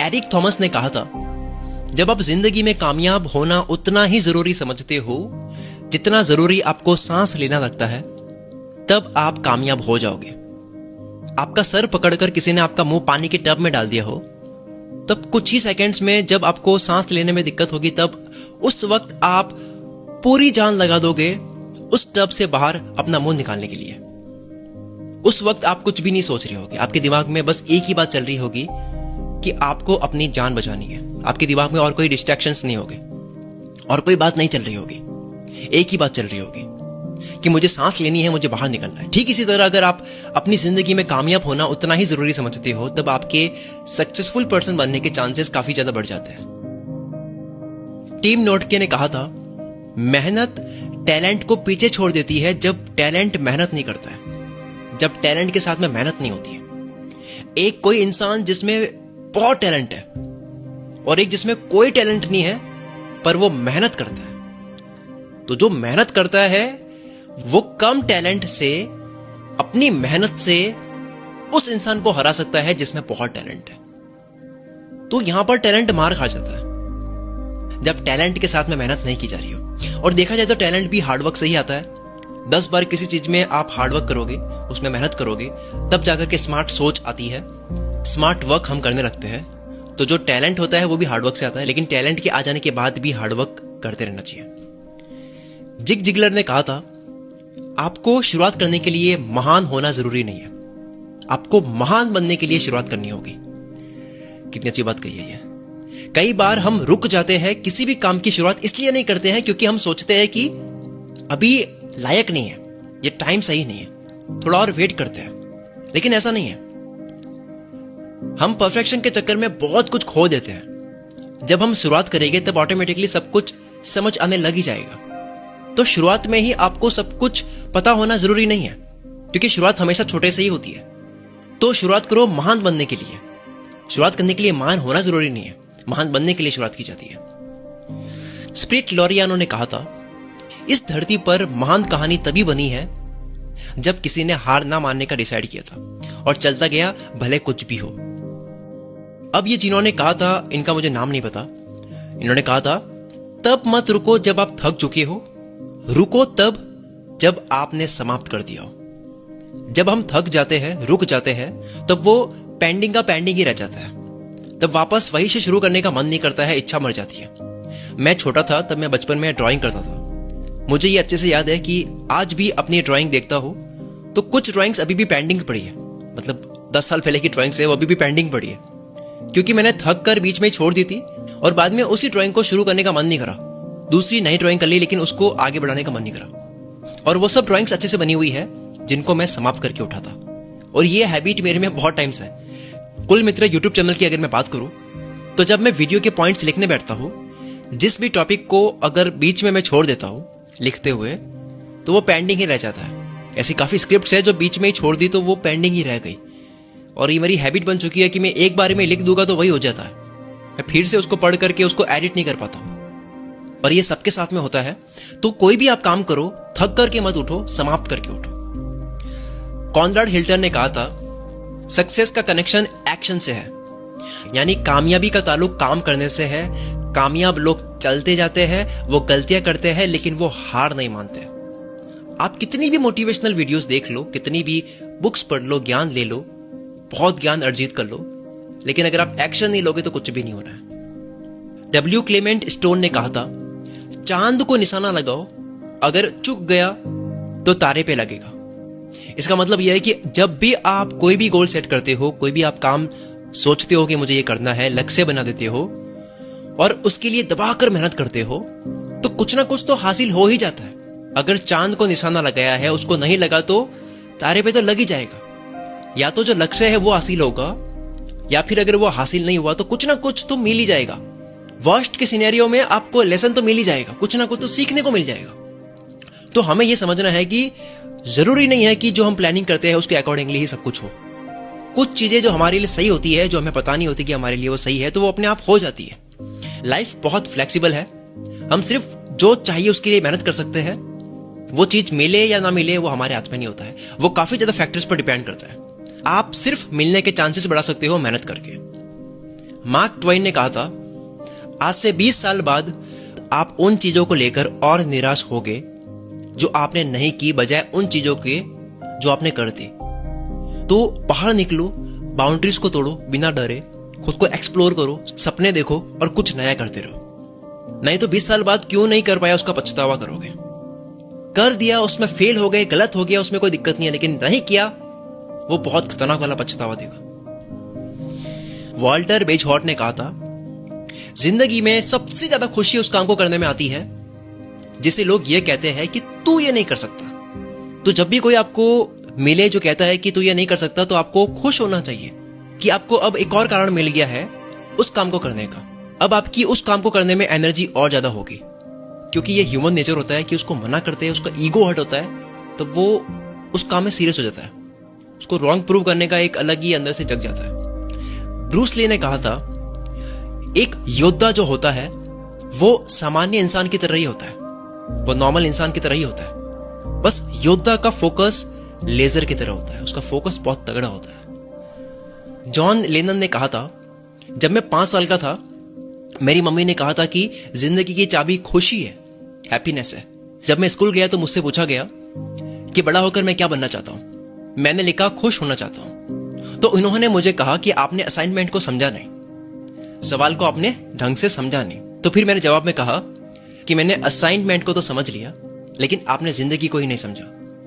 Eric Thomas ने कहा था, जब आप जिंदगी में कामयाब होना उतना ही जरूरी समझते हो जितना जरूरी आपको सांस लेना लगता है, तब आप कामयाब हो जाओगे। आपका सर पकड़कर किसी ने आपका मुंह पानी के टब में डाल दिया हो, तब कुछ ही सेकंड्स में जब आपको सांस लेने में दिक्कत होगी, तब उस वक्त आप पूरी जान लगा दोगे उस टब से बाहर अपना मुंह निकालने के लिए। उस वक्त आप कुछ भी नहीं सोच रहे होगे, आपके दिमाग में बस एक ही बात चल रही होगी कि आपको अपनी जान बचानी है। आपके दिमाग में और कोई डिस्ट्रैक्शंस नहीं होंगे और कोई बात नहीं चल रही होगी, एक ही बात चल रही होगी कि मुझे सांस लेनी है, मुझे बाहर निकलना है। ठीक इसी तरह अगर आप अपनी जिंदगी में कामयाब होना उतना ही जरूरी समझते हो, तब आपके सक्सेसफुल पर्सन बनने के चांसेस काफी ज्यादा बढ़ जाते हैं। टिम नोटके ने कहा था, मेहनत टैलेंट को पीछे छोड़ देती है जब टैलेंट मेहनत नहीं करता है, जब टैलेंट के साथ में मेहनत नहीं होती है। एक कोई इंसान जिसमें बहुत टैलेंट है और एक जिसमें कोई टैलेंट नहीं है पर वो मेहनत करता है, तो जो मेहनत करता है वो कम टैलेंट से, अपनी मेहनत से उस इंसान को हरा सकता है जिसमें बहुत टैलेंट है। तो यहां पर टैलेंट मार खा जाता है जब टैलेंट के साथ में मेहनत नहीं की जा रही हो। और देखा जाए तो टैलेंट भी हार्डवर्क से ही आता है। 10 बार किसी चीज में आप हार्डवर्क करोगे, उसमें मेहनत करोगे, तब जाकर के स्मार्ट सोच आती है, स्मार्ट वर्क हम करने लगते हैं। तो जो टैलेंट होता है वो भी हार्डवर्क से आता है, लेकिन टैलेंट के आ जाने के बाद भी हार्डवर्क करते रहना चाहिए। जिग जिगलर ने कहा था, आपको शुरुआत करने के लिए महान होना जरूरी नहीं है, आपको महान बनने के लिए शुरुआत करनी होगी। कितनी अच्छी बात कही है ये। कई बार हम रुक जाते हैं, किसी भी काम की शुरुआत इसलिए नहीं करते हैं क्योंकि हम सोचते हैं कि अभी लायक नहीं है, ये टाइम सही नहीं है, थोड़ा और वेट करते हैं। लेकिन ऐसा नहीं है, हम परफेक्शन के चक्कर में बहुत कुछ खो देते हैं। जब हम शुरुआत करेंगे तब ऑटोमेटिकली सब कुछ समझ आने लग ही जाएगा। तो शुरुआत में ही आपको सब कुछ पता होना जरूरी नहीं है, क्योंकि शुरुआत हमेशा छोटे से ही होती है। तो शुरुआत करो महान बनने के लिए। शुरुआत करने के लिए महान होना जरूरी नहीं है, महान बनने के लिए शुरुआत की जाती है। स्पिरिट लॉरियानो ने कहा था, इस धरती पर महान कहानी तभी बनी है जब किसी ने हार ना मानने का डिसाइड किया था और चलता गया भले कुछ भी हो। अब ये जिन्होंने कहा था, इनका मुझे नाम नहीं पता, इन्होंने कहा था, तब मत रुको जब आप थक चुके हो, रुको तब जब आपने समाप्त कर दिया हो। जब हम थक जाते हैं, रुक जाते हैं, तब वो पेंडिंग का पेंडिंग ही रह जाता है। तब वापस वही से शुरू करने का मन नहीं करता है, इच्छा मर जाती है। मैं छोटा था तब मैं बचपन में ड्राइंग करता था। मुझे ये अच्छे से याद है कि आज भी अपनी ड्राइंग देखता हूं तो कुछ ड्राइंग्स अभी भी पेंडिंग पड़ी है, मतलब 10 साल पहले की ड्राइंग्स है वो अभी भी पेंडिंग पड़ी है, क्योंकि मैंने थक कर बीच में छोड़ दी थी और बाद में उसी ड्राइंग को शुरू करने का मन नहीं करा। दूसरी नई ड्राइंग कर ली लेकिन उसको आगे बढ़ाने का मन नहीं करा। और वो सब ड्राइंग्स अच्छे से बनी हुई है जिनको मैं समाप्त करके उठा था। और ये हैबिट मेरे में बहुत टाइम से है। कुल मित्र यूट्यूब चैनल की अगर मैं बात करूं तो जब मैं वीडियो के पॉइंट्स लिखने बैठता हूं, जिस भी टॉपिक को अगर बीच में मैं छोड़ देता हूं लिखते हुए, तो वो पेंडिंग ही रह जाता है। ऐसी काफी स्क्रिप्ट्स है जो बीच में ही छोड़ दी तो वो पेंडिंग ही रह गई। और ये मेरी हैबिट बन चुकी है कि मैं एक बार में लिख दूंगा तो वही हो जाता है, मैं फिर से उसको पढ़ करके उसको एडिट नहीं कर पाता। और ये सबके साथ में होता है। तो कोई भी आप काम करो, थक करके मत उठो, समाप्त करके उठो। कॉनराड हिल्टन ने कहा था, सक्सेस का कनेक्शन एक्शन से है, यानी कामयाबी का ताल्लुक काम करने से है। कामयाब लोग चलते जाते हैं, वो गलतियां करते हैं लेकिन वो हार नहीं मानते। आप कितनी भी मोटिवेशनल वीडियोस देख लो, कितनी भी बुक्स पढ़ लो, ज्ञान ले लो, बहुत ज्ञान अर्जित कर लो, लेकिन अगर आप एक्शन नहीं लोगे तो कुछ भी नहीं होना है। डब्ल्यू क्लेमेंट स्टोन ने कहा था, चांद को निशाना लगाओ, अगर चुक गया तो तारे पे लगेगा। इसका मतलब यह है कि जब भी आप कोई भी गोल सेट करते हो, कोई भी आप काम सोचते हो कि मुझे ये करना है, लक्ष्य बना देते हो और उसके लिए दबाकर मेहनत करते हो, तो कुछ ना कुछ तो हासिल हो ही जाता है। अगर चांद को निशाना लगाया है, उसको नहीं लगा तो तारे पे तो लग ही जाएगा। या तो जो लक्ष्य है वो हासिल होगा, या फिर अगर वो हासिल नहीं हुआ तो कुछ ना कुछ तो मिल ही जाएगा। वर्स्ट के सिनेरियो में आपको लेसन तो मिल ही जाएगा, कुछ ना कुछ तो सीखने को मिल जाएगा। तो हमें यह समझना है कि जरूरी नहीं है कि जो हम प्लानिंग करते हैं उसके अकॉर्डिंगली ही सब कुछ हो। कुछ चीजें जो हमारे लिए सही होती है, जो हमें पता नहीं होती कि हमारे लिए वो सही है, तो वो अपने आप हो जाती है। लाइफ बहुत फ्लेक्सिबल है, हम सिर्फ जो चाहिए उसके लिए मेहनत कर सकते हैं। वो चीज मिले या ना मिले वो हमारे हाथ में नहीं होता है, वो काफी ज्यादा फैक्टर्स पर डिपेंड करता है। आप सिर्फ मिलने के चांसेस बढ़ा सकते हो मेहनत करके। मार्क ट्वेन ने कहा था, आज से 20 साल बाद आप उन चीजों को लेकर और निराश होगे जो आपने नहीं की, बजाय उन चीजों के जो आपने कर दी। तो बाहर निकलो, बाउंड्रीज को तोड़ो, बिना डरे खुद को एक्सप्लोर करो, सपने देखो और कुछ नया करते रहो। नहीं तो 20 साल बाद क्यों नहीं कर पाया उसका पछतावा करोगे। कर दिया, उसमें फेल हो गए, गलत हो गया, उसमें कोई दिक्कत नहीं है, लेकिन नहीं किया वो बहुत खतरनाक वाला पछतावा देगा। वॉल्टर बेजहॉर्ट ने कहा था, जिंदगी में सबसे ज्यादा खुशी उस काम को करने में आती है जिसे लोग ये कहते हैं कि तू ये नहीं कर सकता। तो जब भी कोई आपको मिले जो कहता है कि तू ये नहीं कर सकता, तो आपको खुश होना चाहिए कि आपको अब एक और कारण मिल गया है उस काम को करने का। अब आपकी उस काम को करने में एनर्जी और ज्यादा होगी, क्योंकि ये ह्यूमन नेचर होता है कि उसको मना करते हैं, उसका ईगो हर्ट होता है, तो वो उस काम में सीरियस हो जाता है, उसको रॉन्ग प्रूव करने का एक अलग ही अंदर से जग जाता है। ब्रूस ली ने कहा था, एक योद्धा जो होता है वो सामान्य इंसान की तरह ही होता है, वो नॉर्मल इंसान की तरह ही होता है, बस योद्धा का फोकस लेजर की तरह होता है, उसका फोकस बहुत तगड़ा होता है। जॉन लेनन ने कहा था, जब मैं 5 साल का था मेरी मम्मी ने कहा था कि जिंदगी की चाबी खुशी है, हैप्पीनेस है। जब मैं स्कूल गया तो मुझसे पूछा गया कि बड़ा होकर मैं क्या बनना चाहता हूं। मैंने लिखा खुश होना चाहता हूं। तो उन्होंने मुझे कहा कि आपने असाइनमेंट को समझा नहीं, सवाल को आपने ढंग से समझा नहीं। तो फिर मैंने जवाब में कहा कि मैंने असाइनमेंट को तो समझ लिया, लेकिन आपने जिंदगी को ही नहीं समझा।